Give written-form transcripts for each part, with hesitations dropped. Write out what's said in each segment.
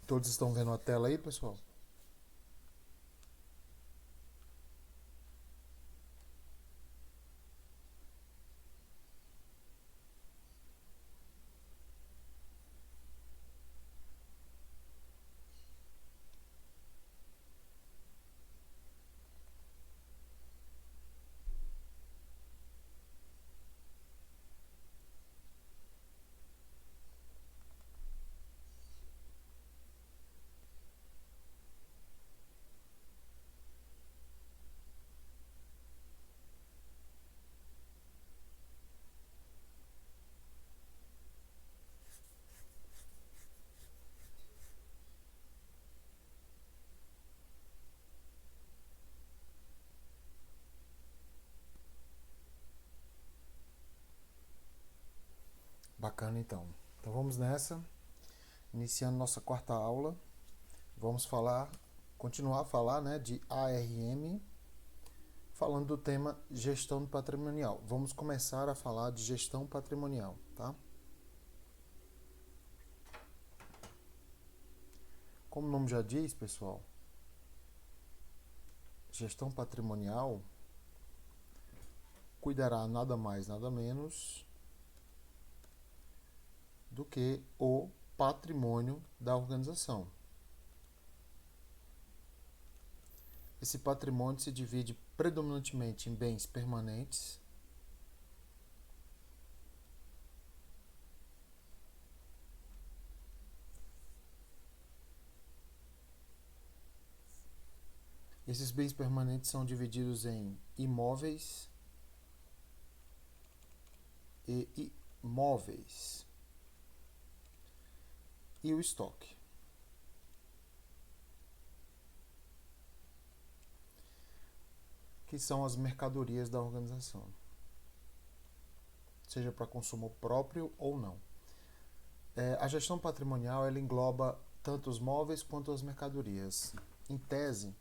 Todos estão vendo a tela aí, pessoal? Bacana, então. Então vamos nessa. Iniciando nossa quarta aula, vamos continuar a falar, né, de ARM, falando do tema gestão patrimonial. Vamos começar a falar de gestão patrimonial, tá? Como o nome já diz, pessoal, gestão patrimonial cuidará nada mais, nada menos do que o patrimônio da organização. Esse patrimônio se divide predominantemente em bens permanentes, esses bens permanentes são divididos em imóveis e imóveis e o estoque. Que são as mercadorias da organização, seja para consumo próprio ou não. A gestão patrimonial ela engloba tanto os móveis quanto as mercadorias. Em tese,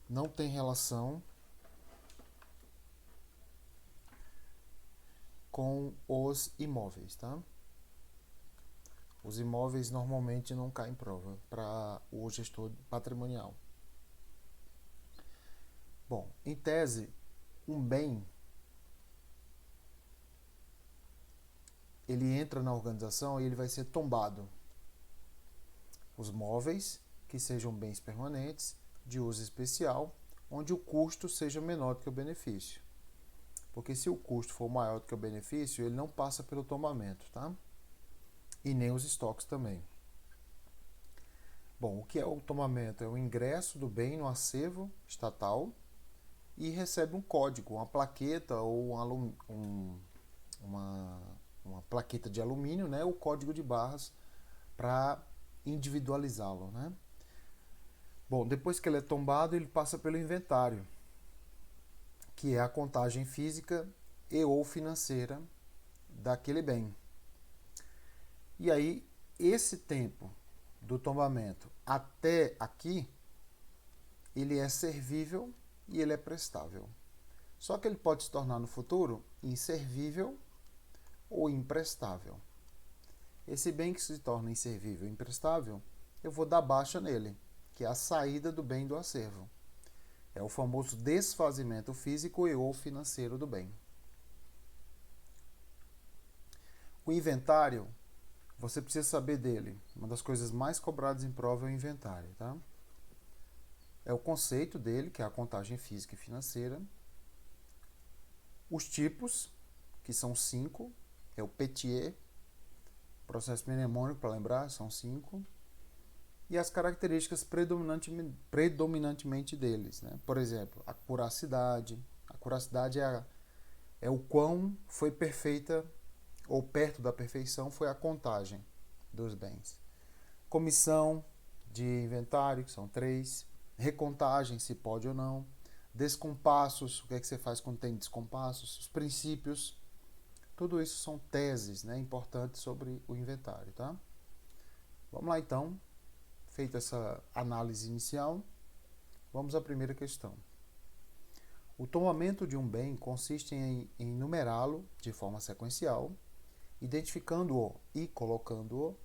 não tem relação com os imóveis, tá? Os imóveis normalmente não caem em prova para o gestor patrimonial. Bom, em tese, um bem ele entra na organização e ele vai ser tombado. Os móveis, que sejam bens permanentes, de uso especial, onde o custo seja menor do que o benefício. Porque se o custo for maior do que o benefício, ele não passa pelo tombamento, tá? E nem os estoques também. Bom, o que é o tombamento? É o ingresso do bem no acervo estatal e recebe um código, uma plaqueta ou uma plaqueta de alumínio, né? O código de barras para individualizá-lo, né? Bom, depois que ele é tombado, ele passa pelo inventário, que é a contagem física e ou financeira daquele bem. E aí, esse tempo do tombamento até aqui, ele é servível e ele é prestável. Só que ele pode se tornar no futuro inservível ou imprestável. Esse bem que se torna inservível ou imprestável, eu vou dar baixa nele, que é a saída do bem do acervo. É o famoso desfazimento físico e ou financeiro do bem. O inventário, você precisa saber dele. Uma das coisas mais cobradas em prova é o inventário, tá? É o conceito dele, que é a contagem física e financeira. Os tipos, que são 5, é o PETIE, processo mnemônico para lembrar, são 5. E as características predominantemente deles, né? Por exemplo, a curacidade. A curacidade é o quão foi perfeita ou perto da perfeição foi a contagem dos bens. Comissão de inventário, que são 3. Recontagem, se pode ou não. Descompassos, o que é que você faz quando tem descompassos. Os princípios, tudo isso são teses, né, importantes sobre o inventário, tá? Vamos lá então, feita essa análise inicial, vamos à primeira questão. O tombamento de um bem consiste em numerá-lo de forma sequencial identificando-o e colocando-o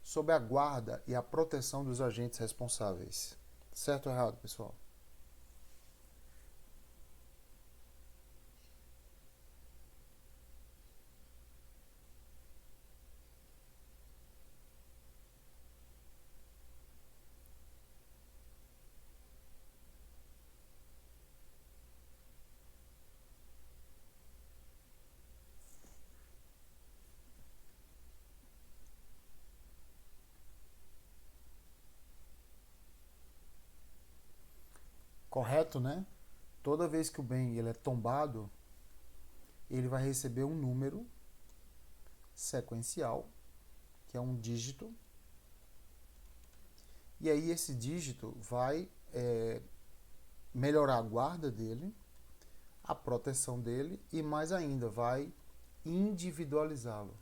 sob a guarda e a proteção dos agentes responsáveis. Certo ou errado, pessoal? Correto, né? Toda vez que o bem ele é tombado, ele vai receber um número sequencial, que é um dígito, e aí esse dígito vai melhorar a guarda dele, a proteção dele e mais ainda vai individualizá-lo.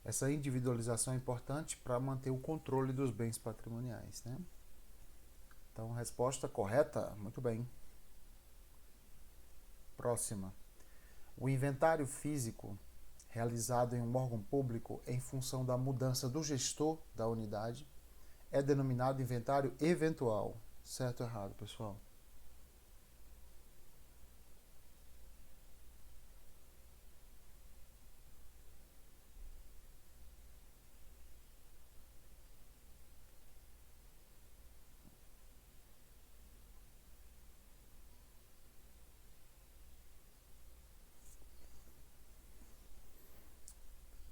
Essa individualização é importante para manter o controle dos bens patrimoniais, né? Então, resposta correta, muito bem. Próxima. O inventário físico realizado em um órgão público em função da mudança do gestor da unidade é denominado inventário eventual. Certo ou errado, pessoal?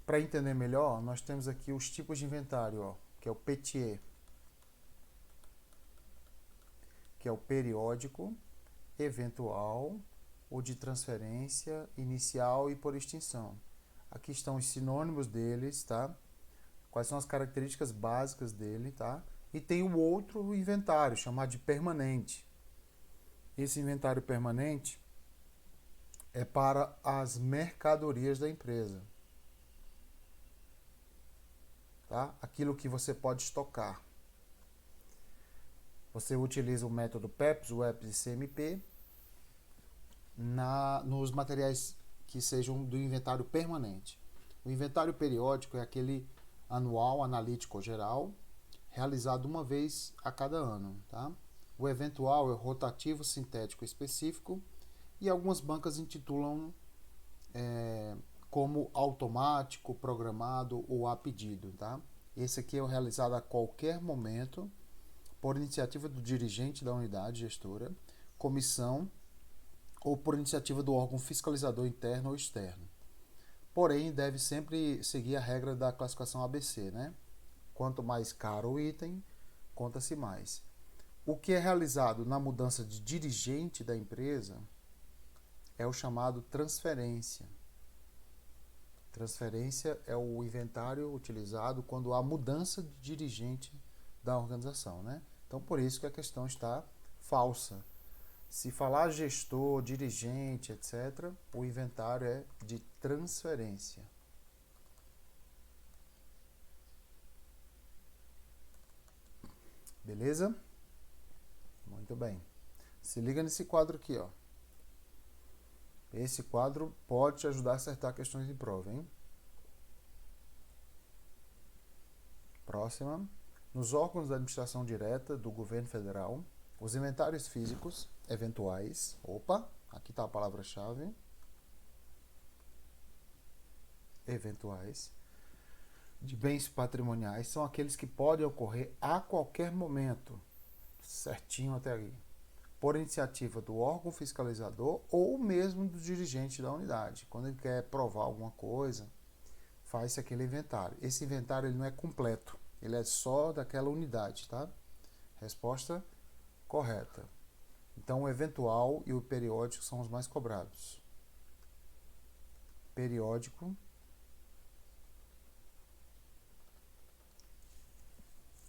Para entender melhor, nós temos aqui os tipos de inventário, ó, que é o PETIE, que é o periódico, eventual, o de transferência, inicial e por extinção. Aqui estão os sinônimos deles, tá? Quais são as características básicas dele, tá? E tem o outro inventário, chamado de permanente. Esse inventário permanente é para as mercadorias da empresa, tá? Aquilo que você pode estocar. Você utiliza o método PEPS, o EPS e CMP nos materiais que sejam do inventário permanente. O inventário periódico é aquele anual, analítico geral, realizado uma vez a cada ano. Tá? O eventual é o rotativo, sintético específico, e algumas bancas intitulam como automático, programado ou a pedido. Tá? Esse aqui é o realizado a qualquer momento, por iniciativa do dirigente da unidade gestora, comissão ou por iniciativa do órgão fiscalizador interno ou externo. Porém, deve sempre seguir a regra da classificação ABC, né? Quanto mais caro o item, conta-se mais. O que é realizado na mudança de dirigente da empresa é o chamado transferência. Transferência é o inventário utilizado quando há mudança de dirigente da organização, né? Então, por isso que a questão está falsa. Se falar gestor, dirigente, etc., o inventário é de transferência. Beleza? Muito bem. Se liga nesse quadro aqui, ó. Esse quadro pode te ajudar a acertar questões de prova, hein? Próxima. Nos órgãos da administração direta do governo federal, os inventários físicos eventuais, opa, aqui está a palavra-chave, eventuais, de bens patrimoniais são aqueles que podem ocorrer a qualquer momento, certinho até aí, por iniciativa do órgão fiscalizador ou mesmo do dirigente da unidade. Quando ele quer provar alguma coisa, faz-se aquele inventário. Esse inventário ele não é completo, ele é só daquela unidade, tá? Resposta correta. Então, o eventual e o periódico são os mais cobrados. Periódico.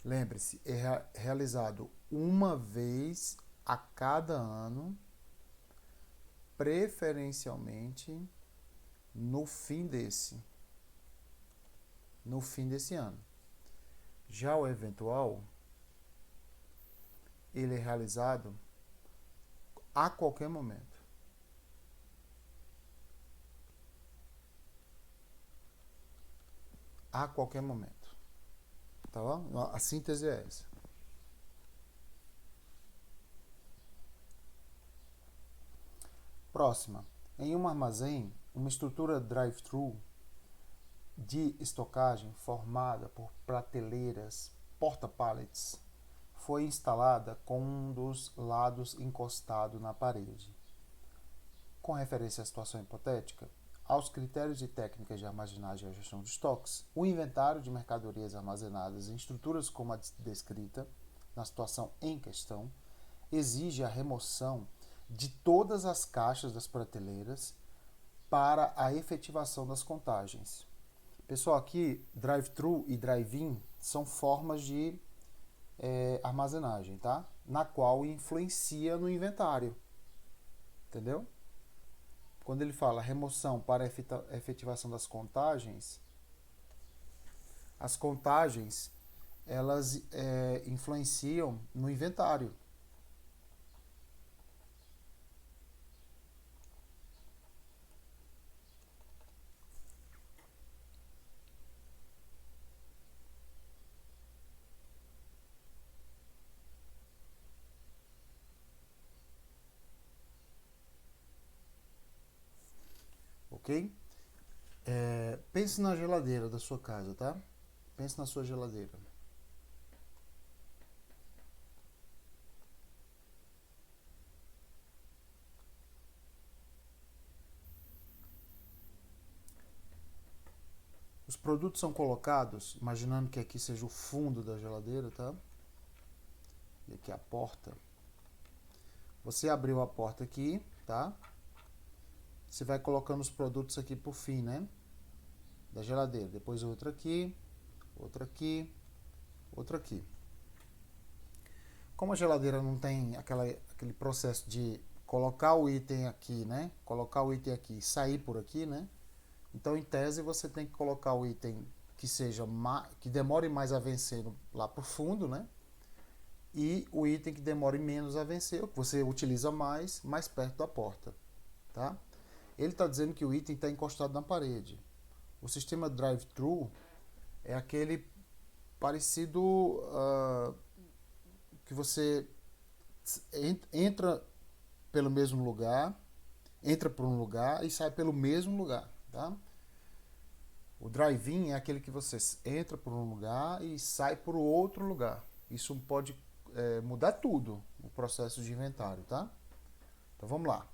Lembre-se, é realizado uma vez a cada ano, preferencialmente no fim desse ano. Já o eventual, ele é realizado a qualquer momento. A qualquer momento. Tá bom? A síntese é essa. Próxima. Em um armazém, uma estrutura drive-thru de estocagem formada por prateleiras porta-pallets foi instalada com um dos lados encostado na parede. Com referência à situação hipotética, aos critérios e técnicas de armazenagem e gestão de estoques, o inventário de mercadorias armazenadas em estruturas como a descrita, na situação em questão, exige a remoção de todas as caixas das prateleiras para a efetivação das contagens. Pessoal, aqui drive-thru e drive-in são formas de armazenagem, tá? Na qual influencia no inventário. Entendeu? Quando ele fala remoção para efetivação das contagens, as contagens elas influenciam no inventário. Ok? Pense na geladeira da sua casa, tá? Pense na sua geladeira. Os produtos são colocados, imaginando que aqui seja o fundo da geladeira, tá? E aqui a porta. Você abriu a porta aqui, tá? Você vai colocando os produtos aqui por fim, né? Da geladeira. Depois outra aqui, outra aqui, outra aqui. Como a geladeira não tem aquele processo de colocar o item aqui, né? Colocar o item aqui e sair por aqui, né? Então, em tese, você tem que colocar o item que demore mais a vencer lá pro fundo, né? E o item que demore menos a vencer, que você utiliza mais perto da porta, tá? Ele está dizendo que o item está encostado na parede. O sistema drive-thru é aquele parecido que você entra pelo mesmo lugar, entra por um lugar e sai pelo mesmo lugar, tá? O drive-in é aquele que você entra por um lugar e sai por outro lugar. Isso pode mudar tudo o processo de inventário, tá? Então vamos lá.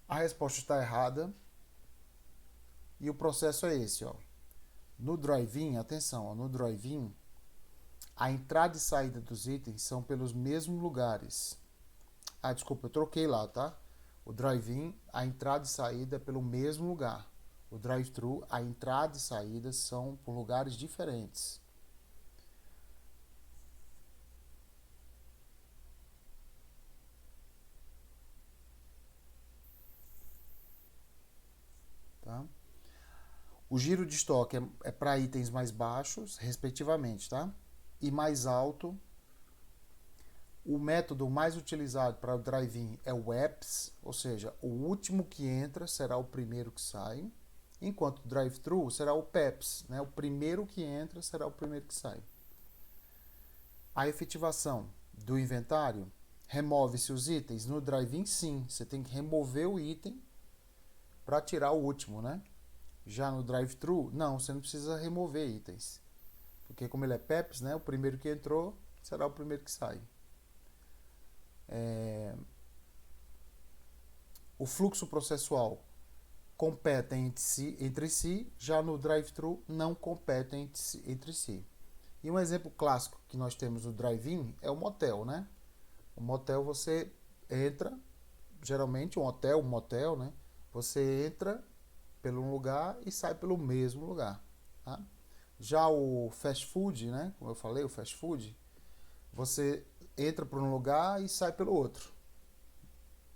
A resposta está errada e o processo é esse, ó. No drive-in, atenção, ó, no drive-in, a entrada e saída dos itens são pelos mesmos lugares. Ah, desculpa, eu troquei lá, tá? O drive-in, a entrada e saída é pelo mesmo lugar. O drive-thru, a entrada e saída são por lugares diferentes. Tá? O giro de estoque é para itens mais baixos, respectivamente, tá? E mais alto. O método mais utilizado para o drive-in é o EPS, ou seja, o último que entra será o primeiro que sai, enquanto o drive-thru será o PEPS, né? O primeiro que entra será o primeiro que sai. A efetivação do inventário, remove-se os itens no drive-in, sim, você tem que remover o item para tirar o último, né? Já no drive-thru, não, você não precisa remover itens, porque como ele é PEPS, né? O primeiro que entrou será o primeiro que sai. O fluxo processual competem entre si, já no drive-thru não competem entre si. E um exemplo clássico que nós temos no drive-in é o motel, né? O motel você entra, geralmente um hotel, um motel, né? Você entra pelo um lugar e sai pelo mesmo lugar, tá? Já o fast food, né? Como eu falei, o fast food, você entra por um lugar e sai pelo outro.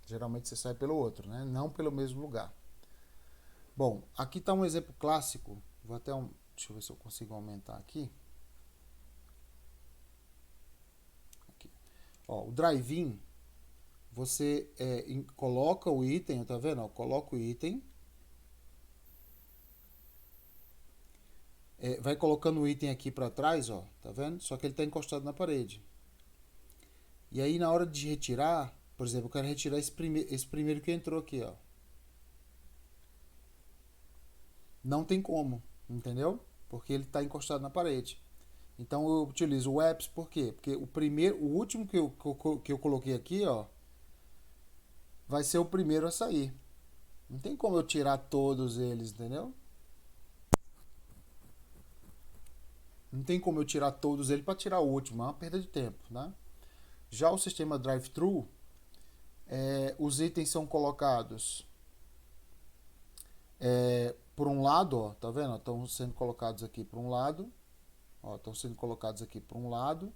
Geralmente você sai pelo outro, né? Não pelo mesmo lugar. Bom, aqui está um exemplo clássico. Deixa eu ver se eu consigo aumentar aqui. Ó, o drive-in você coloca o item, tá vendo? Ó, coloca o item, vai colocando o item aqui para trás, ó, tá vendo? Só que ele está encostado na parede. E aí na hora de retirar, por exemplo, eu quero retirar esse primeiro que entrou aqui, ó. Não tem como, entendeu? Porque ele está encostado na parede. Então eu utilizo o apps por quê? Porque o último que eu coloquei aqui, ó, vai ser o primeiro a sair. Não tem como eu tirar todos eles, entendeu? Não tem como eu tirar todos eles para tirar o último, é uma perda de tempo, né? Já o sistema drive-thru, os itens são colocados por um lado, ó, tá vendo? Estão sendo colocados aqui por um lado, ó, estão sendo colocados aqui por um lado,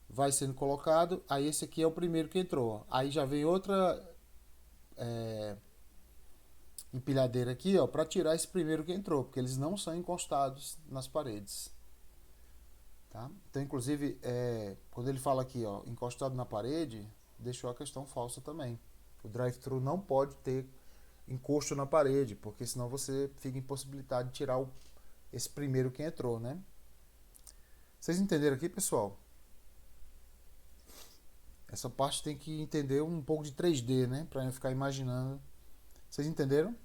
vai sendo colocado, aí esse aqui é o primeiro que entrou, ó. Aí já vem outra empilhadeira aqui, ó, para tirar esse primeiro que entrou, porque eles não são encostados nas paredes. Tá? Então, inclusive, quando ele fala aqui, ó, encostado na parede, deixou a questão falsa também. O drive-thru não pode ter encosto na parede, porque senão você fica impossibilitado de tirar esse primeiro que entrou, né? Vocês entenderam aqui, pessoal? Essa parte tem que entender um pouco de 3D, né? Para não ficar imaginando. Vocês entenderam?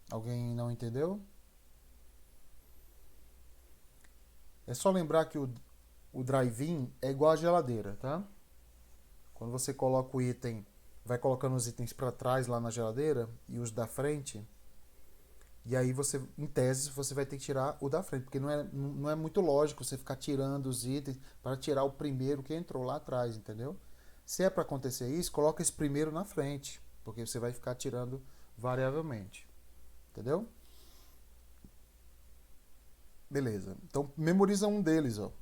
Alguém não entendeu? É só lembrar que o drive-in é igual à geladeira, tá? Quando você coloca o item, vai colocando os itens para trás lá na geladeira e os da frente, e aí você, em tese, você vai ter que tirar o da frente, porque não é muito lógico você ficar tirando os itens para tirar o primeiro que entrou lá atrás, entendeu? Se é para acontecer isso, coloca esse primeiro na frente, porque você vai ficar tirando variavelmente, entendeu? Beleza. Então memoriza um deles, ó.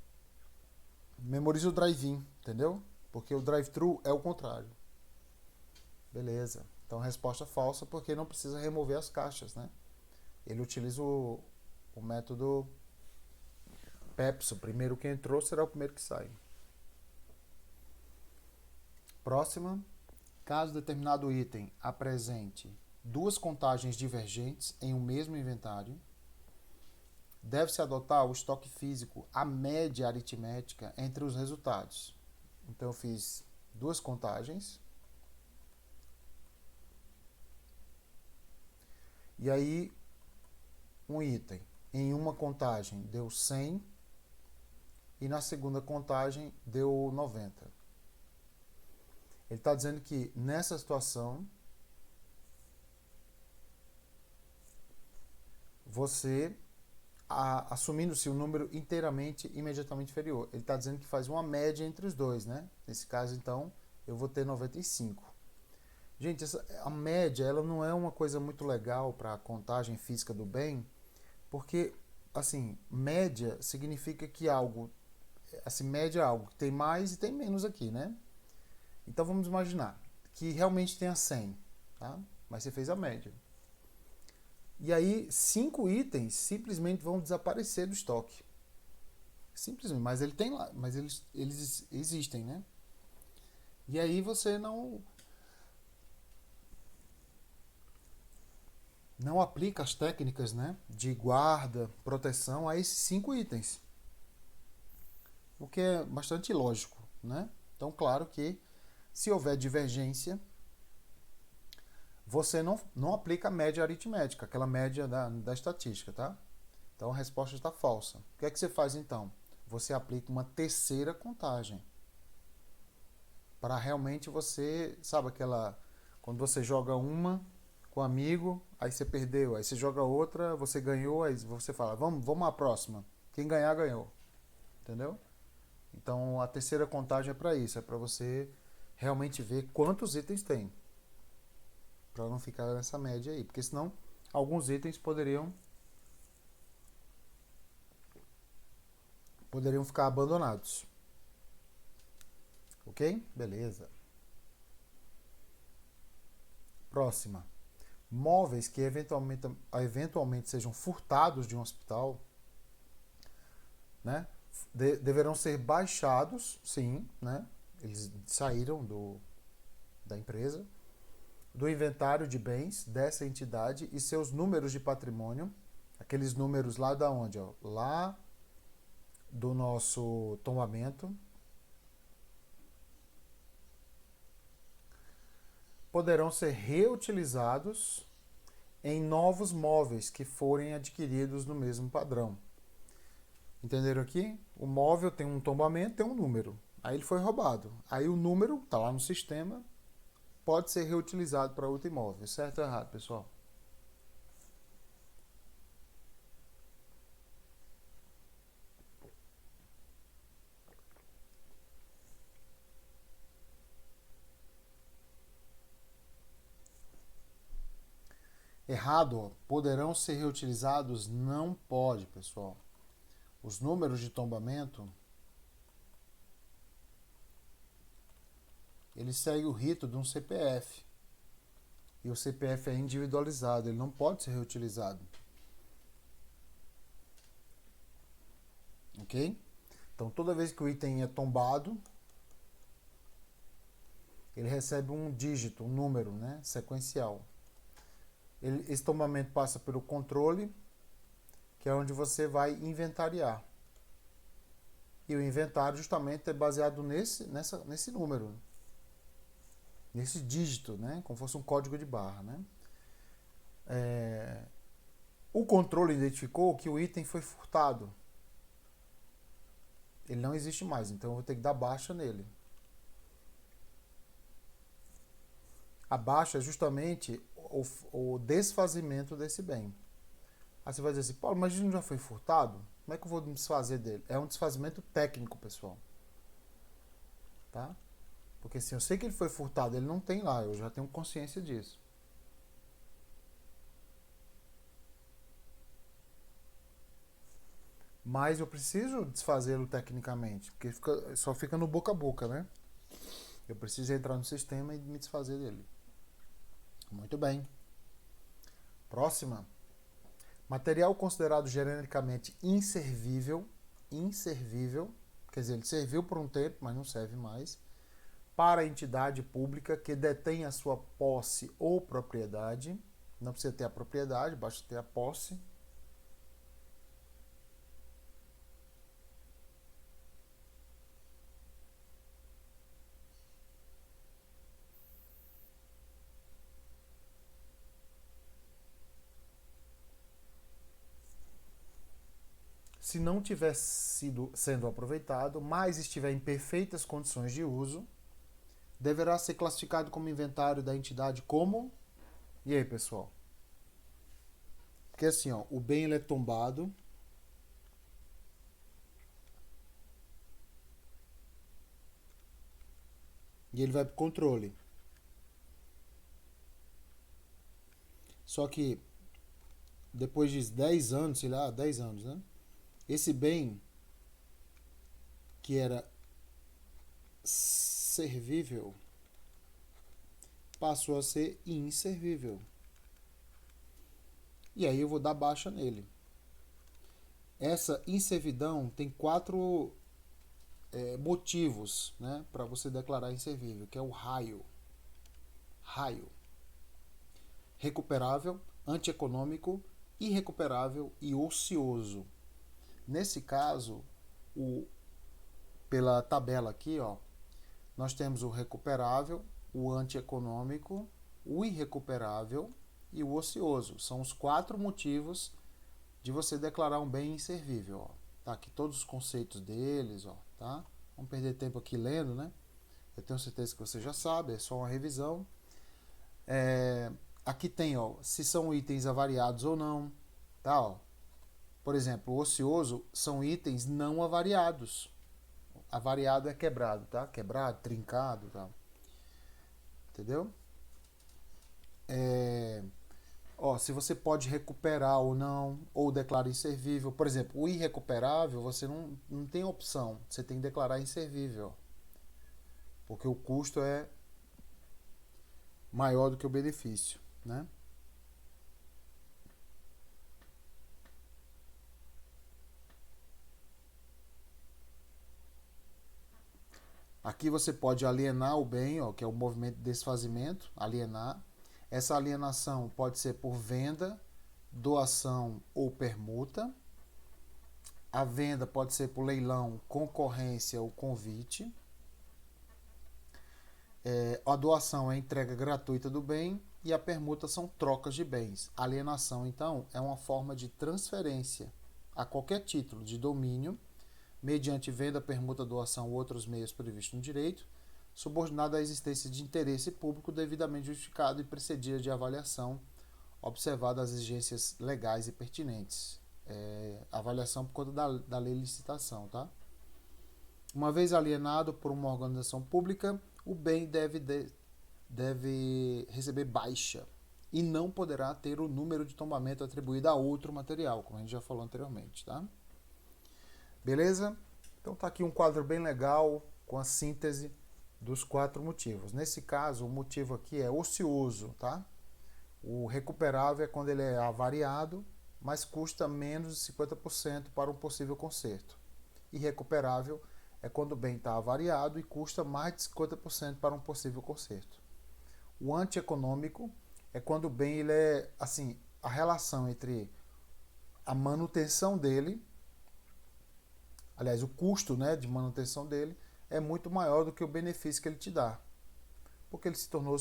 Memoriza o drive-in, entendeu? Porque o drive-thru é o contrário. Beleza. Então resposta falsa porque não precisa remover as caixas, né? Ele utiliza o método PEPS. O primeiro que entrou será o primeiro que sai. Próxima. Caso determinado item apresente duas contagens divergentes em um mesmo inventário, deve-se adotar o estoque físico, a média aritmética entre os resultados. Então eu fiz duas contagens. E aí, um item em uma contagem deu 100 e na segunda contagem deu 90. Ele está dizendo que nessa situação você, assumindo-se um número inteiramente imediatamente inferior, ele está dizendo que faz uma média entre os dois, né? Nesse caso, então, eu vou ter 95. Gente, a média ela não é uma coisa muito legal para a contagem física do bem, porque, assim, média significa que algo, assim, média é algo que tem mais e tem menos aqui, né? Então vamos imaginar que realmente tenha 100, tá? Mas você fez a média. E aí 5 itens simplesmente vão desaparecer do estoque. Simplesmente, mas ele tem lá, mas eles existem, né? E aí você não aplica as técnicas, né, de guarda, proteção a esses 5 itens. O que é bastante lógico, né? Então, claro que se houver divergência, você não aplica a média aritmética, aquela média da estatística, tá? Então a resposta está falsa. O que é que você faz então? Você aplica uma terceira contagem. Para realmente você, sabe aquela, quando você joga uma com um amigo, aí você perdeu, aí você joga outra, você ganhou, aí você fala, vamos à próxima. Quem ganhar, ganhou. Entendeu? Então a terceira contagem é para isso, é para você realmente ver quantos itens tem. Para não ficar nessa média aí, porque senão alguns itens poderiam ficar abandonados. Ok? Beleza. Próxima. Móveis que eventualmente sejam furtados de um hospital, né, deverão ser baixados, sim, né, eles saíram da empresa, do inventário de bens dessa entidade e seus números de patrimônio, aqueles números lá da onde? Ó, lá do nosso tombamento, poderão ser reutilizados em novos móveis que forem adquiridos no mesmo padrão. Entenderam aqui? O móvel tem um tombamento, tem um número. Aí ele foi roubado. Aí o número está lá no sistema, pode ser reutilizado para outro imóvel. Certo ou errado, pessoal? Errado, ó. Poderão ser reutilizados? Não pode, pessoal. Os números de tombamento, ele segue o rito de um CPF. E o CPF é individualizado, ele não pode ser reutilizado. Ok? Então, toda vez que o item é tombado, ele recebe um dígito, um número, né, sequencial. Esse tombamento passa pelo controle, que é onde você vai inventariar. E o inventário justamente é baseado nesse número, nesse dígito, né, como fosse um código de barra. Né? O controle identificou que o item foi furtado. Ele não existe mais, então eu vou ter que dar baixa nele. A baixa é justamente o desfazimento desse bem. Aí você vai dizer assim, Paulo, mas ele não já foi furtado? Como é que eu vou me desfazer dele? É um desfazimento técnico, pessoal. Tá? Porque se eu sei que ele foi furtado, ele não tem lá, eu já tenho consciência disso. Mas eu preciso desfazê-lo tecnicamente, porque só fica no boca a boca, né? Eu preciso entrar no sistema e me desfazer dele. Muito bem. Próxima. Material considerado genericamente inservível, quer dizer, ele serviu por um tempo, mas não serve mais, para a entidade pública que detém a sua posse ou propriedade. Não precisa ter a propriedade, basta ter a posse. Se não tiver sendo aproveitado, mas estiver em perfeitas condições de uso, deverá ser classificado como inventário da entidade como... E aí, pessoal? Porque assim, ó, o bem ele é tombado, e ele vai para o controle. Só que depois de 10 anos, sei lá, 10 anos, né? Esse bem que era servível passou a ser inservível. E aí eu vou dar baixa nele. Essa inservidão tem 4 motivos, né, para você declarar inservível, que é o raio. Recuperável, antieconômico, irrecuperável e ocioso. Nesse caso, pela tabela aqui, ó, nós temos o recuperável, o antieconômico, o irrecuperável e o ocioso. São os 4 motivos de você declarar um bem inservível. Ó. Tá aqui todos os conceitos deles, ó, tá? Vamos perder tempo aqui lendo, né? Eu tenho certeza que você já sabe, é só uma revisão. Aqui tem, ó, se são itens avariados ou não, tá? Ó. Por exemplo, o ocioso são itens não avariados. Avariado é quebrado, tá? Quebrado, trincado, tá? Entendeu? Ó, se você pode recuperar ou não, ou declarar inservível. Por exemplo, o irrecuperável, você não tem opção. Você tem que declarar inservível. Porque o custo é maior do que o benefício, né? Aqui você pode alienar o bem, ó, que é o movimento de desfazimento, alienar. Essa alienação pode ser por venda, doação ou permuta. A venda pode ser por leilão, concorrência ou convite. A doação é a entrega gratuita do bem e a permuta são trocas de bens. A alienação, então, é uma forma de transferência a qualquer título de domínio, mediante venda, permuta, doação ou outros meios previstos no direito, subordinado à existência de interesse público devidamente justificado e precedida de avaliação, observada as exigências legais e pertinentes. Avaliação por conta da lei de licitação, tá? Uma vez alienado por uma organização pública, o bem deve receber baixa e não poderá ter o número de tombamento atribuído a outro material, como a gente já falou anteriormente, tá? Beleza? Então tá aqui um quadro bem legal com a síntese dos 4 motivos. Nesse caso, o motivo aqui é ocioso, tá? O recuperável é quando ele é avariado, mas custa menos de 50% para um possível conserto. Irrecuperável é quando o bem está avariado e custa mais de 50% para um possível conserto. O antieconômico é quando o bem, ele é, assim, a relação entre a manutenção dele, aliás, o custo, né, de manutenção dele é muito maior do que o benefício que ele te dá, porque ele se tornou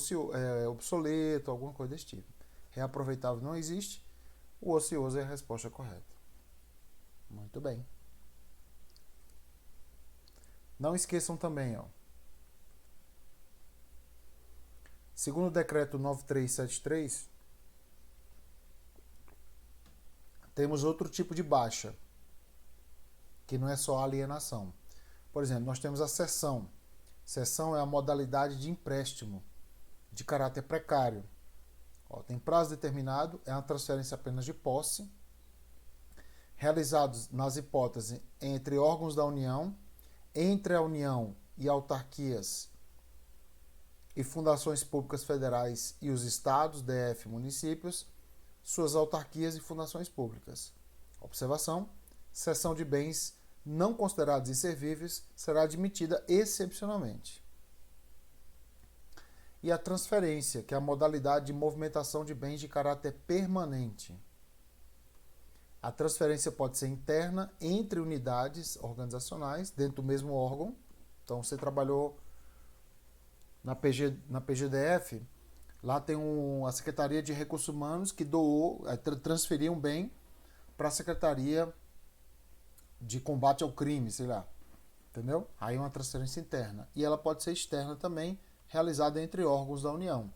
obsoleto, alguma coisa desse tipo. Reaproveitável não existe, o ocioso é a resposta correta. Muito bem. Não esqueçam também, ó. Segundo o decreto 9373, temos outro tipo de baixa, que não é só alienação. Por exemplo, nós temos a cessão. Cessão é a modalidade de empréstimo de caráter precário. Tem prazo determinado, é uma transferência apenas de posse, realizados nas hipóteses entre órgãos da União, entre a União e autarquias e fundações públicas federais e os estados, DF, municípios, suas autarquias e fundações públicas. Observação: cessão de bens não considerados inservíveis será admitida excepcionalmente. E a transferência, que é a modalidade de movimentação de bens de caráter permanente. A transferência pode ser interna entre unidades organizacionais dentro do mesmo órgão. Então, você trabalhou na PGDF, lá tem a Secretaria de Recursos Humanos que transferiu um bem para a Secretaria de Combate ao Crime, sei lá. Entendeu? Aí é uma transferência interna. E ela pode ser externa também, realizada entre órgãos da União.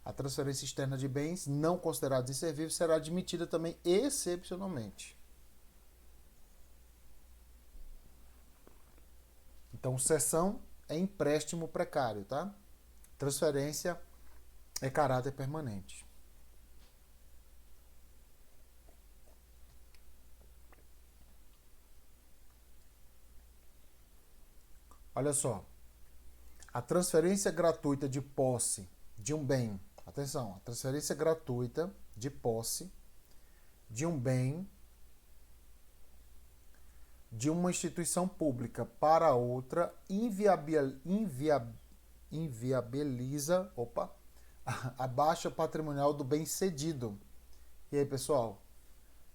A transferência externa de bens não considerados inservíveis será admitida também excepcionalmente. Então, cessão é empréstimo precário, tá? Transferência é caráter permanente. Olha só. A transferência gratuita de posse de um bem, atenção, a transferência gratuita de posse de um bem de uma instituição pública para outra inviabiliza a baixa patrimonial do bem cedido. E aí, pessoal?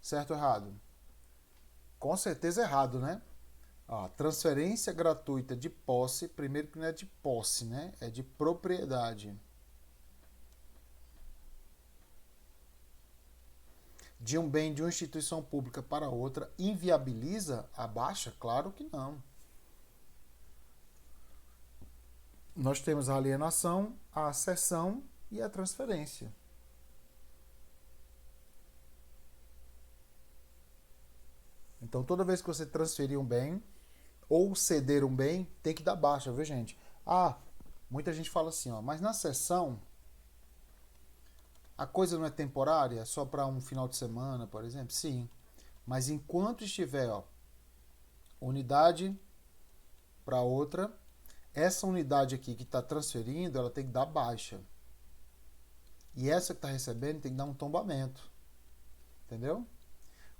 Certo ou errado? Com certeza errado, né? Transferência gratuita de posse, primeiro que não é de posse, né? É de propriedade. De um bem de uma instituição pública para outra, inviabiliza a baixa? Claro que não. Nós temos a alienação, a cessão e a transferência. Então, toda vez que você transferir um bem ou ceder um bem, tem que dar baixa, viu, gente? Muita gente fala assim, mas na cessão a coisa não é temporária, só para um final de semana, por exemplo? Sim. Mas enquanto estiver, unidade para outra, essa unidade aqui que está transferindo, ela tem que dar baixa. E essa que está recebendo tem que dar um tombamento. Entendeu?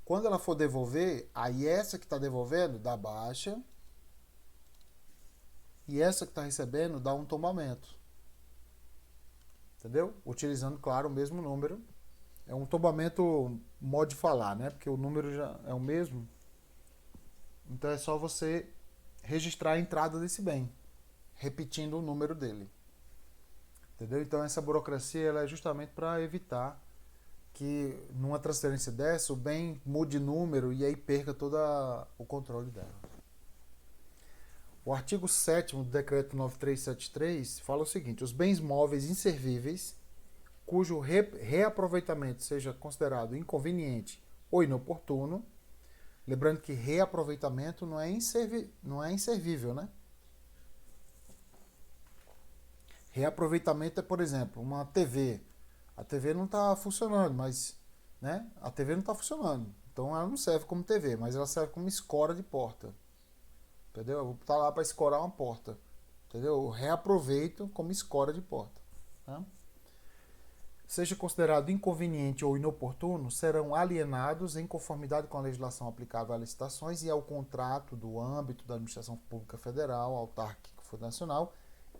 Quando ela for devolver, aí essa que está devolvendo dá baixa e essa que está recebendo dá um tombamento. Entendeu? Utilizando, claro, o mesmo número. É um tombamento, modo de falar, né? Porque o número já é o mesmo. Então é só você registrar a entrada desse bem, repetindo o número dele. Entendeu? Então essa burocracia ela é justamente para evitar que numa transferência dessa o bem mude número e aí perca todo o controle dela. O artigo 7º do decreto 9373 fala o seguinte: os bens móveis inservíveis cujo reaproveitamento seja considerado inconveniente ou inoportuno, lembrando que reaproveitamento não é inservível, né? Reaproveitamento é, por exemplo, uma TV. A TV não está funcionando, mas né? A TV não está funcionando. Então ela não serve como TV, mas ela serve como escora de porta. Entendeu? Eu vou estar lá para escorar uma porta. Entendeu? Eu reaproveito como escora de porta. Tá? Seja considerado inconveniente ou inoportuno, serão alienados em conformidade com a legislação aplicável a licitações e ao contrato do âmbito da administração pública federal, autárquico ou nacional,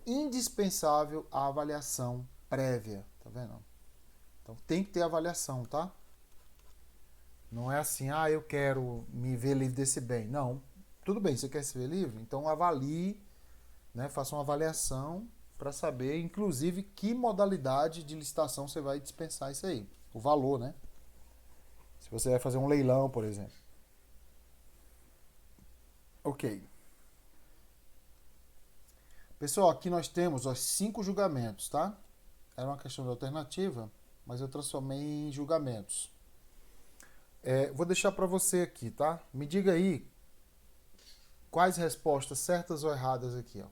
indispensável a avaliação prévia. Tá vendo? Então tem que ter avaliação, tá? Não é assim, eu quero me ver livre desse bem. Não. Tudo bem, você quer se ver livre? Então avalie, né, faça uma avaliação para saber, inclusive, que modalidade de licitação você vai dispensar isso aí. O valor, né? Se você vai fazer um leilão, por exemplo. Ok. Pessoal, aqui nós temos os 5 julgamentos, tá? Era uma questão de alternativa, mas eu transformei em julgamentos. Vou deixar para você aqui, tá? Me diga aí quais respostas certas ou erradas aqui, ó.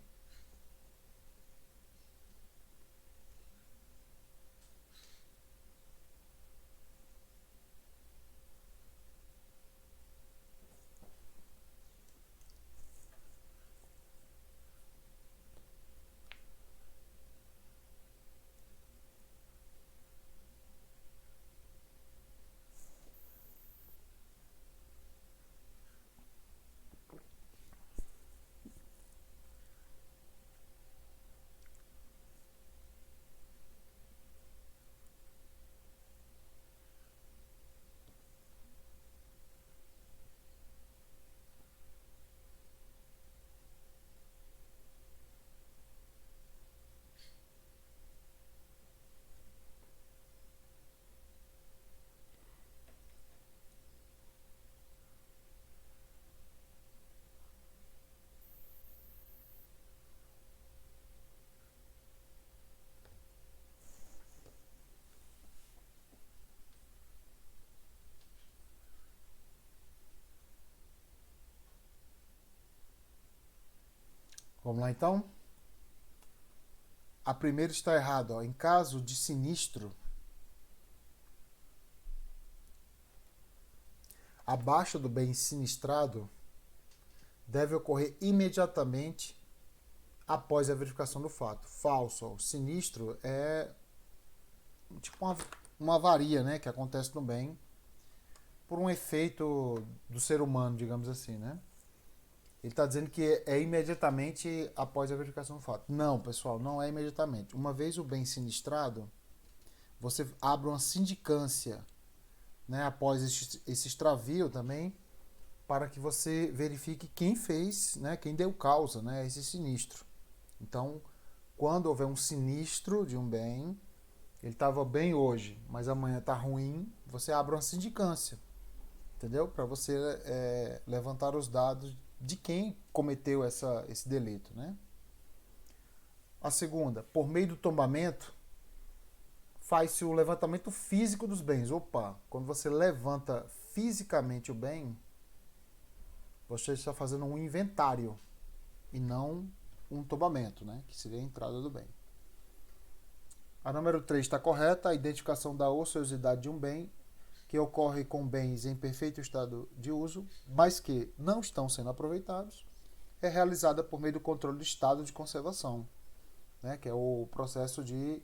Vamos lá então? A primeira está errada, ó. Em caso de sinistro, a baixa do bem sinistrado deve ocorrer imediatamente após a verificação do fato. Falso. O sinistro é tipo uma avaria, né, que acontece no bem por um efeito do ser humano, digamos assim, né? Ele está dizendo que é imediatamente após a verificação do fato. Não, pessoal, não é imediatamente. Uma vez o bem sinistrado, você abre uma sindicância, né, após esse extravio também, para que você verifique quem fez, né, quem deu causa, né, a esse sinistro. Então, quando houver um sinistro de um bem, ele estava bem hoje, mas amanhã está ruim, você abre uma sindicância, entendeu? Para você levantar os dados de quem cometeu esse delito, né? A segunda, por meio do tombamento, faz-se o levantamento físico dos bens. Opa, quando você levanta fisicamente o bem, você está fazendo um inventário e não um tombamento, né? Que seria a entrada do bem. A número 3 está correta, a identificação da ociosidade de um bem que ocorre com bens em perfeito estado de uso, mas que não estão sendo aproveitados, é realizada por meio do controle do estado de conservação, né? Que é o processo de,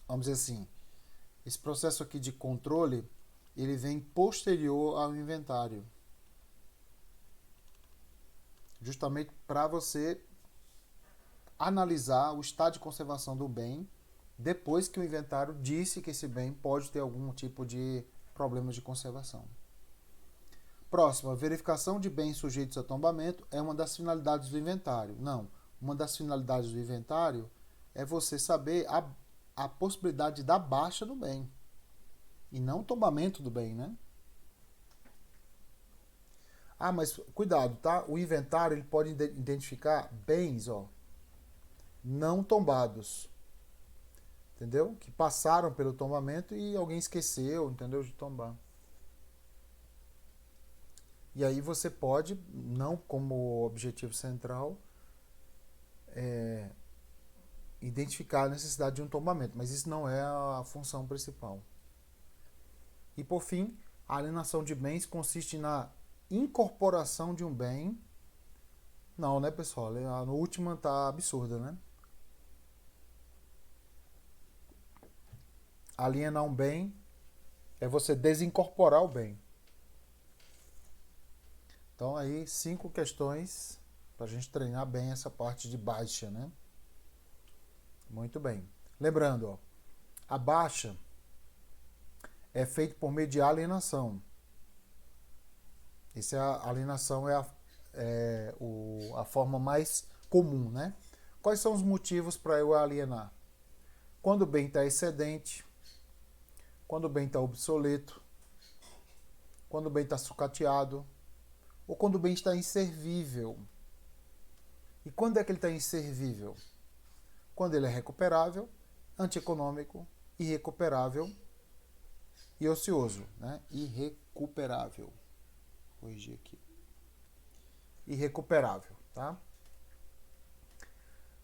vamos dizer assim, esse processo aqui de controle, ele vem posterior ao inventário, justamente para você analisar o estado de conservação do bem depois que o inventário disse que esse bem pode ter algum tipo de problema de conservação. Próxima, verificação de bens sujeitos a tombamento é uma das finalidades do inventário. Não, uma das finalidades do inventário é você saber a possibilidade da baixa do bem e não o tombamento do bem, né? Ah, mas cuidado, tá? O inventário ele pode identificar bens, ó, não tombados, entendeu? Que passaram pelo tombamento e alguém esqueceu, entendeu? De tombar. E aí você pode, não como objetivo central, identificar a necessidade de um tombamento, mas isso não é a função principal. E por fim, a alienação de bens consiste na incorporação de um bem. Não, né, pessoal? A última tá absurda, né? Alienar um bem é você desincorporar o bem. Então aí 5 questões para a gente treinar bem essa parte de baixa, né? Muito bem. Lembrando, ó, a baixa é feita por meio de alienação. Essa é a alienação é a forma mais comum, né? Quais são os motivos para eu alienar? Quando o bem está excedente, quando o bem está obsoleto, quando o bem está sucateado, ou quando o bem está inservível. E quando é que ele está inservível? Quando ele é recuperável, antieconômico, irrecuperável e ocioso, né? Irrecuperável. Vou corrigir aqui. Irrecuperável, tá?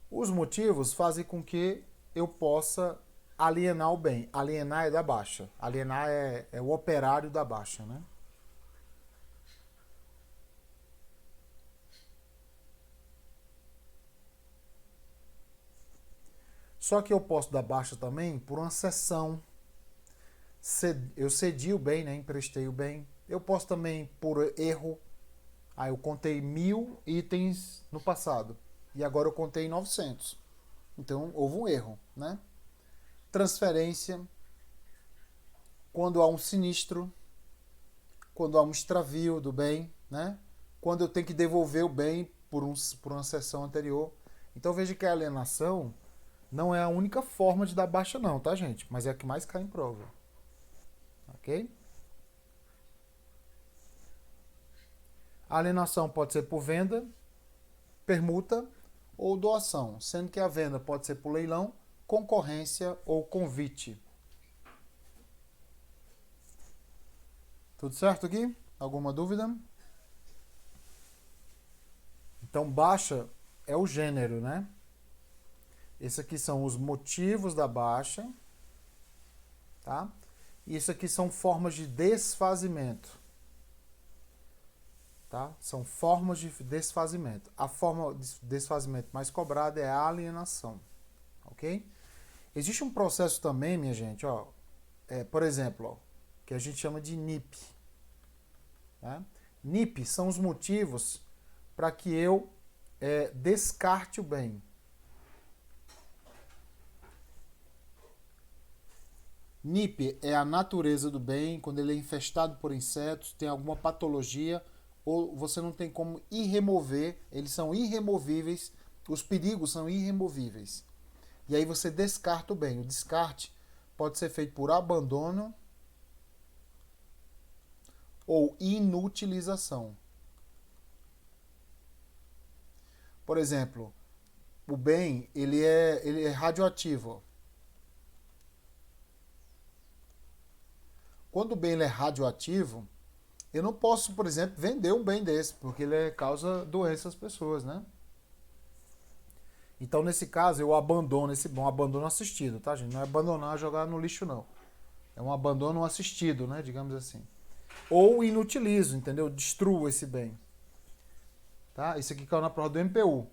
Os motivos fazem com que eu possa alienar o bem. Alienar é da baixa. Alienar é o operário da baixa, né? Só que eu posso dar baixa também por uma cessão. Eu cedi o bem, né? Emprestei o bem. Eu posso também por erro. Aí eu contei 1000 itens no passado. E agora eu contei 900. Então houve um erro, né? Transferência. Quando há um sinistro. Quando há um extravio do bem, né? Quando eu tenho que devolver o bem por uma sessão anterior. Então veja que a alienação não é a única forma de dar baixa não, tá, gente? Mas é a que mais cai em prova. Ok? A alienação pode ser por venda, permuta ou doação, sendo que a venda pode ser por leilão, concorrência ou convite. Tudo certo aqui? Alguma dúvida? Então, baixa é o gênero, né? Esses aqui são os motivos da baixa, tá? E isso aqui são formas de desfazimento, tá? São formas de desfazimento. A forma de desfazimento mais cobrada é a alienação, ok? Existe um processo também, minha gente, ó, por exemplo, ó, que a gente chama de NIP. Né? NIP são os motivos para que eu descarte o bem. NIP é a natureza do bem, quando ele é infestado por insetos, tem alguma patologia, ou você não tem como remover, eles são irremovíveis, os perigos são irremovíveis. E aí você descarta o bem. O descarte pode ser feito por abandono ou inutilização. Por exemplo, o bem ele é radioativo. Quando o bem ele é radioativo, eu não posso, por exemplo, vender um bem desse, porque ele causa doença às pessoas, né? Então, nesse caso, eu abandono esse bem, um abandono assistido, tá, gente? Não é abandonar, jogar no lixo, não. É um abandono assistido, né? Digamos assim. Ou inutilizo, entendeu? Destruo esse bem. Tá? Isso aqui caiu na prova do MPU.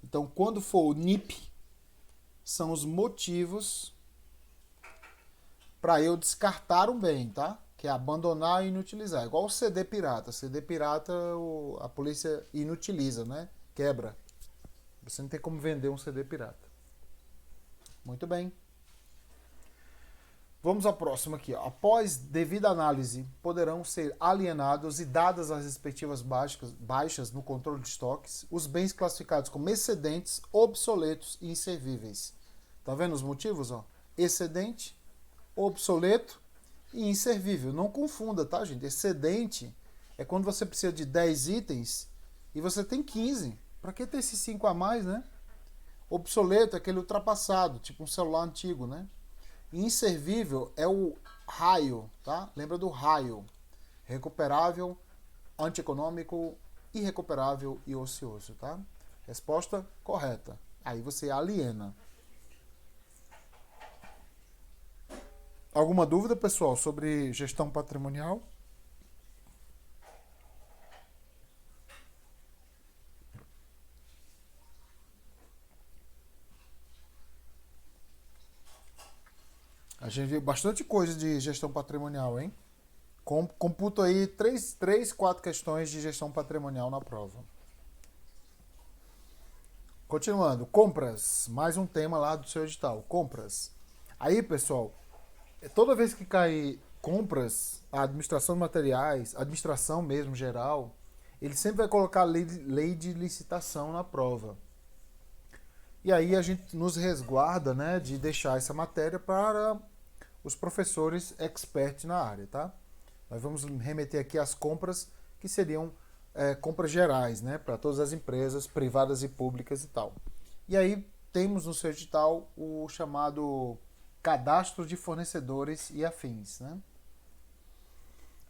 Então, quando for o NIP, são os motivos para eu descartar um bem, tá? Que é abandonar e inutilizar. Igual o CD pirata. CD pirata a polícia inutiliza, né? Quebra. Você não tem como vender um CD pirata. Muito bem. Vamos à próxima aqui. Ó. Após devida análise, poderão ser alienados e dadas as respectivas baixas no controle de estoques os bens classificados como excedentes, obsoletos e inservíveis. Tá vendo os motivos? Ó? Excedente, obsoleto e inservível. Não confunda, tá, gente? Excedente é quando você precisa de 10 itens e você tem 15. Para que ter esses 5 a mais, né? Obsoleto é aquele ultrapassado, tipo um celular antigo, né? Inservível é o raio, tá? Lembra do raio. Recuperável, antieconômico, irrecuperável e ocioso, tá? Resposta correta. Aí você aliena. Alguma dúvida, pessoal, sobre gestão patrimonial? A gente viu bastante coisa de gestão patrimonial, hein? Computo aí 4 questões de gestão patrimonial na prova. Continuando, compras. Mais um tema lá do seu edital. Compras. Aí, pessoal, toda vez que cai compras, a administração de materiais, administração mesmo geral, ele sempre vai colocar lei de licitação na prova. E aí a gente nos resguarda, né, de deixar essa matéria para os professores experts na área, tá? Nós vamos remeter aqui às compras que seriam compras gerais, né, para todas as empresas privadas e públicas e tal. E aí temos no seu edital o chamado cadastro de fornecedores e afins, né?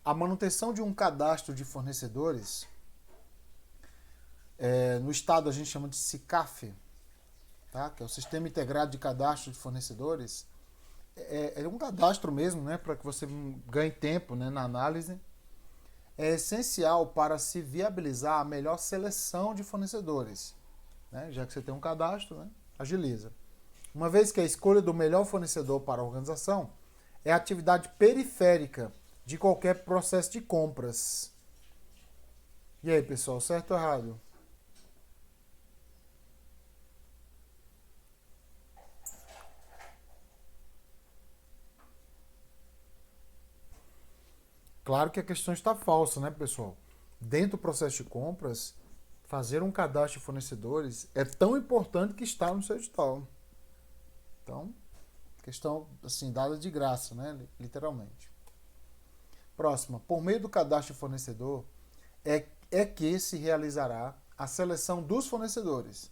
A manutenção de um cadastro de fornecedores, no estado a gente chama de SICAF, tá? Que é o Sistema Integrado de Cadastro de Fornecedores. É um cadastro mesmo, né, para que você ganhe tempo, né, na análise. É essencial para se viabilizar a melhor seleção de fornecedores, né? Já que você tem um cadastro, né, agiliza. Uma vez que a escolha do melhor fornecedor para a organização é a atividade periférica de qualquer processo de compras. E aí, pessoal, certo ou errado? Claro que a questão está falsa, né, pessoal? Dentro do processo de compras, fazer um cadastro de fornecedores é tão importante que está no seu edital. Então, questão assim, dada de graça, né, literalmente. Próxima. Por meio do cadastro de fornecedor, é que se realizará a seleção dos fornecedores,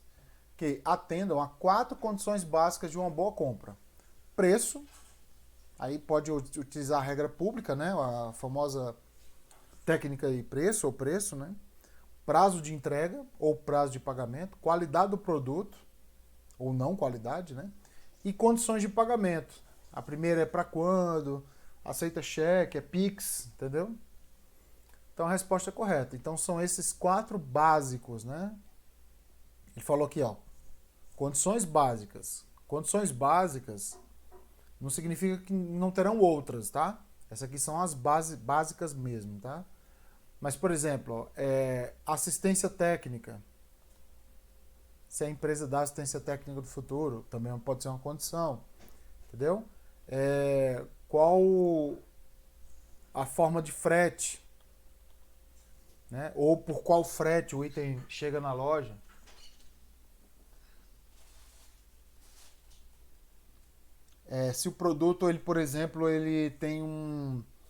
que atendam a 4 condições básicas de uma boa compra. Preço, aí pode utilizar a regra pública, né, a famosa técnica de preço ou preço, né? Prazo de entrega ou prazo de pagamento, qualidade do produto ou não qualidade, né? E condições de pagamento. A primeira é para quando, aceita cheque, é Pix, entendeu? Então a resposta é correta. Então são esses 4 básicos, né? Ele falou aqui, ó, condições básicas. Condições básicas não significa que não terão outras, tá? Essas aqui são as básicas mesmo, tá? Mas, por exemplo, assistência técnica. Se a empresa dá assistência técnica do futuro, também pode ser uma condição. Entendeu? Qual a forma de frete? Né? Ou por qual frete o item chega na loja? Se o produto, ele, por exemplo, ele tem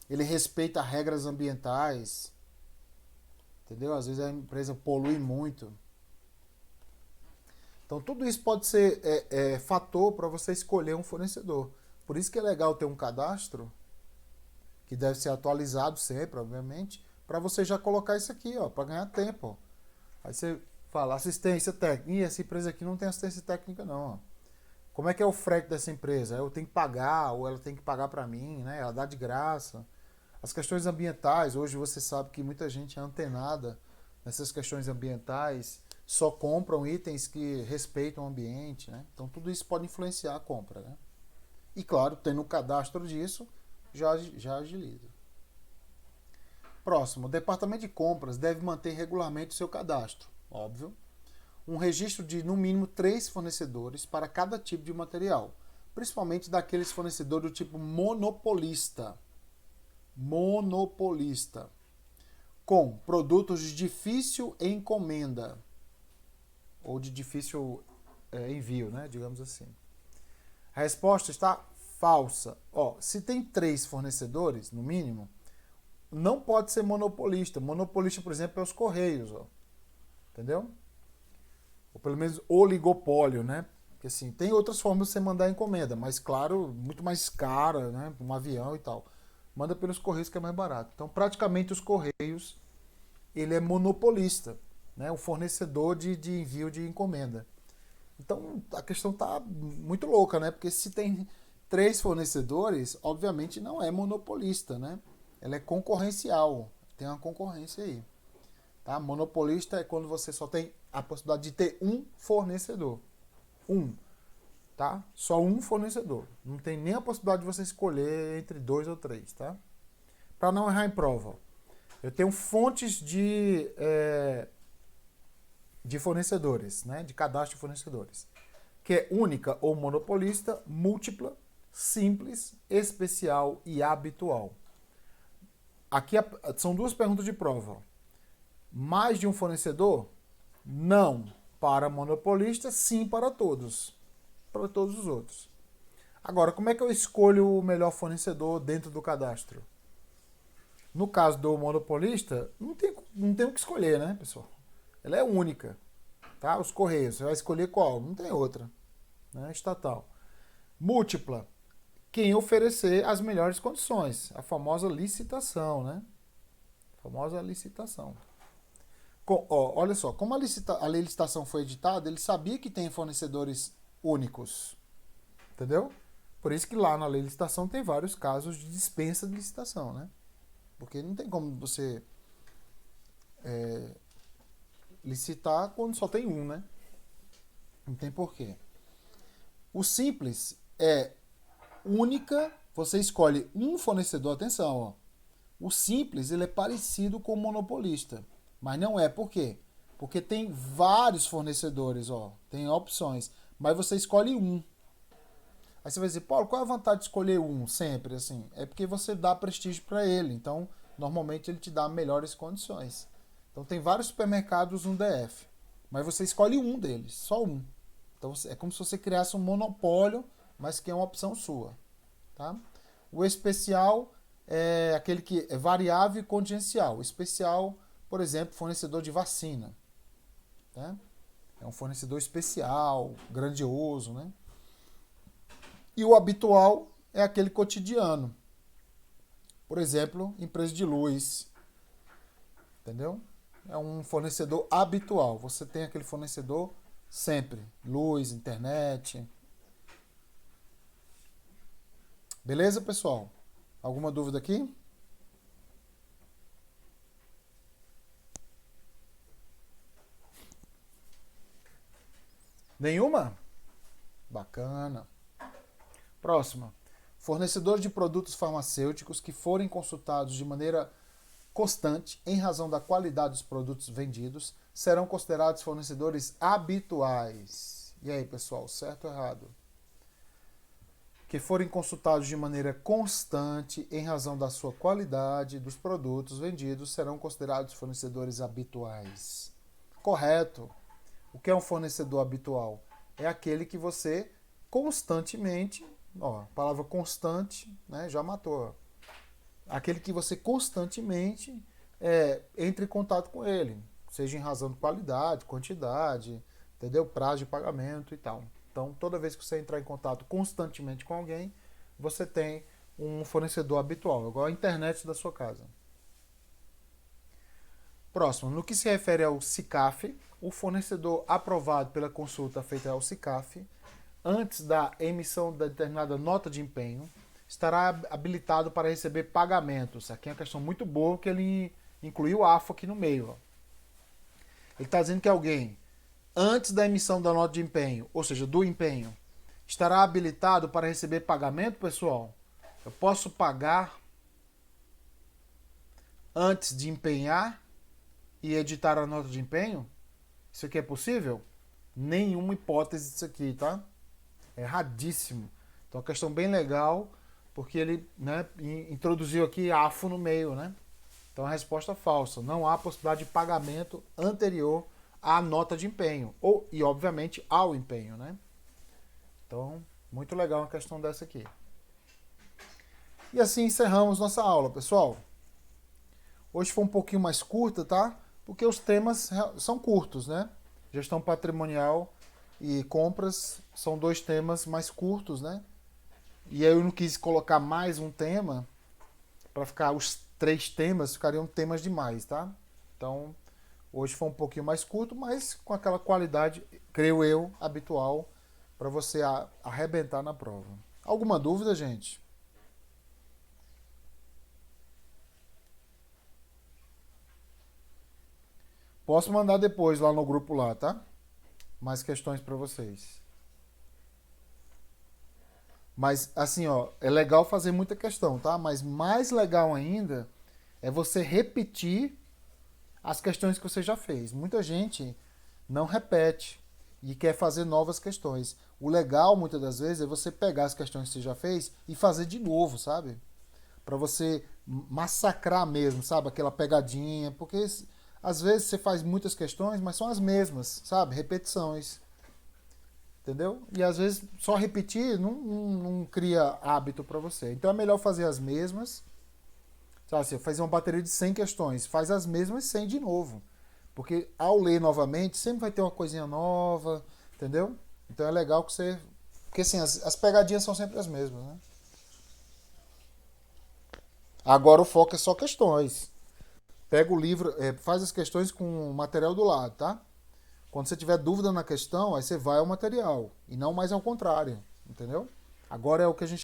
ele respeita regras ambientais, entendeu? Às vezes a empresa polui muito. Então tudo isso pode ser fator para você escolher um fornecedor. Por isso que é legal ter um cadastro, que deve ser atualizado sempre, obviamente, para você já colocar isso aqui, ó, para ganhar tempo. Ó. Aí você fala assistência técnica. Ih, essa empresa aqui não tem assistência técnica não, ó. Como é que é o frete dessa empresa? Eu tenho que pagar ou ela tem que pagar para mim, né? Ela dá de graça. As questões ambientais, hoje você sabe que muita gente é antenada nessas questões ambientais, só compram itens que respeitam o ambiente, né? Então tudo isso pode influenciar a compra, né? E claro, tendo um cadastro disso, já agiliza. Próximo, o departamento de compras deve manter regularmente o seu cadastro, óbvio. um registro de no mínimo 3 fornecedores para cada tipo de material, principalmente daqueles fornecedores do tipo monopolista. Monopolista. Com produtos de difícil encomenda ou de difícil envio, né? Digamos assim. A resposta está falsa. Se tem 3 fornecedores, no mínimo, não pode ser monopolista. Monopolista, por exemplo, é os Correios. Entendeu? Ou pelo menos oligopólio, né? Porque assim, tem outras formas de você mandar encomenda, mas claro, muito mais cara, né? Um avião e tal. Manda pelos Correios que é mais barato. Então, praticamente os Correios, ele é monopolista, né? O fornecedor de envio de encomenda. Então, a questão tá muito louca, né? Porque se tem 3 fornecedores, obviamente não é monopolista, né? Ela é concorrencial. Tem uma concorrência aí. Tá? Monopolista é quando você só tem a possibilidade de ter um fornecedor. Tá? Só um fornecedor. Não tem nem a possibilidade de você escolher entre 2 ou 3, tá? Para não errar em prova. Eu tenho fontes de fornecedores, né? De cadastro de fornecedores. Que é única ou monopolista, múltipla, simples, especial e habitual. Aqui são 2 perguntas de prova. Mais de um fornecedor? Não. Para monopolista, sim para todos. Para todos os outros. Agora, como é que eu escolho o melhor fornecedor dentro do cadastro? No caso do monopolista, não tem o que escolher, né, pessoal? Ela é única. Tá? Os Correios, você vai escolher qual? Não tem outra. Né? Estatal. Múltipla. Quem oferecer as melhores condições. A famosa licitação, né? A famosa licitação. Olha só, como a lei de licitação foi editada, ele sabia que tem fornecedores únicos. Entendeu? Por isso que lá na lei de licitação tem vários casos de dispensa de licitação, né? Porque não tem como você licitar quando só tem um, né? Não tem porquê. O simples é única, você escolhe um fornecedor, atenção, ó. O simples, ele é parecido com o monopolista, mas não é. Por quê? Porque tem vários fornecedores, ó, tem opções, mas você escolhe um. Aí você vai dizer, Paulo, qual é a vantagem de escolher um sempre, assim? É porque você dá prestígio para ele, então, normalmente ele te dá melhores condições. Então, tem vários supermercados no DF, mas você escolhe um deles, só um. Então, é como se você criasse um monopólio, mas que é uma opção sua. Tá? O especial é aquele que é variável e contingencial. O especial, por exemplo, fornecedor de vacina. Tá? É um fornecedor especial, grandioso, né? E o habitual é aquele cotidiano. Por exemplo, empresa de luz. Entendeu? É um fornecedor habitual. Você tem aquele fornecedor sempre. Luz, internet. Beleza, pessoal? Alguma dúvida aqui? Nenhuma? Bacana. Próxima. Fornecedores de produtos farmacêuticos que forem consultados de maneira constante em razão da qualidade dos produtos vendidos serão considerados fornecedores habituais. E aí, pessoal, certo ou errado? Que forem consultados de maneira constante em razão da sua qualidade dos produtos vendidos serão considerados fornecedores habituais. Correto. O que é um fornecedor habitual? É aquele que você constantemente, a palavra constante, né, já matou. Aquele que você constantemente entre em contato com ele, seja em razão de qualidade, quantidade, entendeu? Prazo de pagamento e tal. Então, toda vez que você entrar em contato constantemente com alguém, você tem um fornecedor habitual, igual a internet da sua casa. Próximo, no que se refere ao SICAF, o fornecedor aprovado pela consulta feita ao SICAF, antes da emissão da determinada nota de empenho, estará habilitado para receber pagamentos. Aqui é uma questão muito boa, que ele incluiu o AFO aqui no meio. Ó. Ele está dizendo que alguém, antes da emissão da nota de empenho, ou seja, do empenho, estará habilitado para receber pagamento, pessoal? Eu posso pagar antes de empenhar e editar a nota de empenho? Isso aqui é possível? nenhuma hipótese disso aqui, tá? É erradíssimo. Então, é uma questão bem legal, porque ele, né, introduziu aqui AFO no meio, né? Então, a resposta é falsa. Não há possibilidade de pagamento anterior à nota de empenho. E, obviamente, ao empenho, né? Então, muito legal uma questão dessa aqui. E assim encerramos nossa aula, pessoal. Hoje foi um pouquinho mais curta, tá? Porque os temas são curtos, né? Gestão patrimonial e compras são dois temas mais curtos, né? E aí eu não quis colocar mais um tema para ficar os 3 temas, ficariam temas demais, tá? Então, hoje foi um pouquinho mais curto, mas com aquela qualidade, creio eu, habitual para você arrebentar na prova. Alguma dúvida, gente? Posso mandar depois lá no grupo lá, tá? Mais questões para vocês. Mas assim, ó, é legal fazer muita questão, tá? Mas mais legal ainda é você repetir as questões que você já fez. Muita gente não repete e quer fazer novas questões. O legal, muitas das vezes, é você pegar as questões que você já fez e fazer de novo, sabe? Para você massacrar mesmo, sabe? Aquela pegadinha, porque às vezes você faz muitas questões, mas são as mesmas, sabe? Repetições. Entendeu? E às vezes só repetir não cria hábito para você. Então é melhor fazer as mesmas. Sabe assim, fazer uma bateria de 100 questões, faz as mesmas 100 de novo. Porque ao ler novamente, sempre vai ter uma coisinha nova, entendeu? Então é legal que você. Porque assim, as pegadinhas são sempre as mesmas, né? Agora o foco é só questões. Pega o livro, faz as questões com o material do lado, tá? Quando você tiver dúvida na questão, aí você vai ao material. E não mais ao contrário. Entendeu? Agora é o que a gente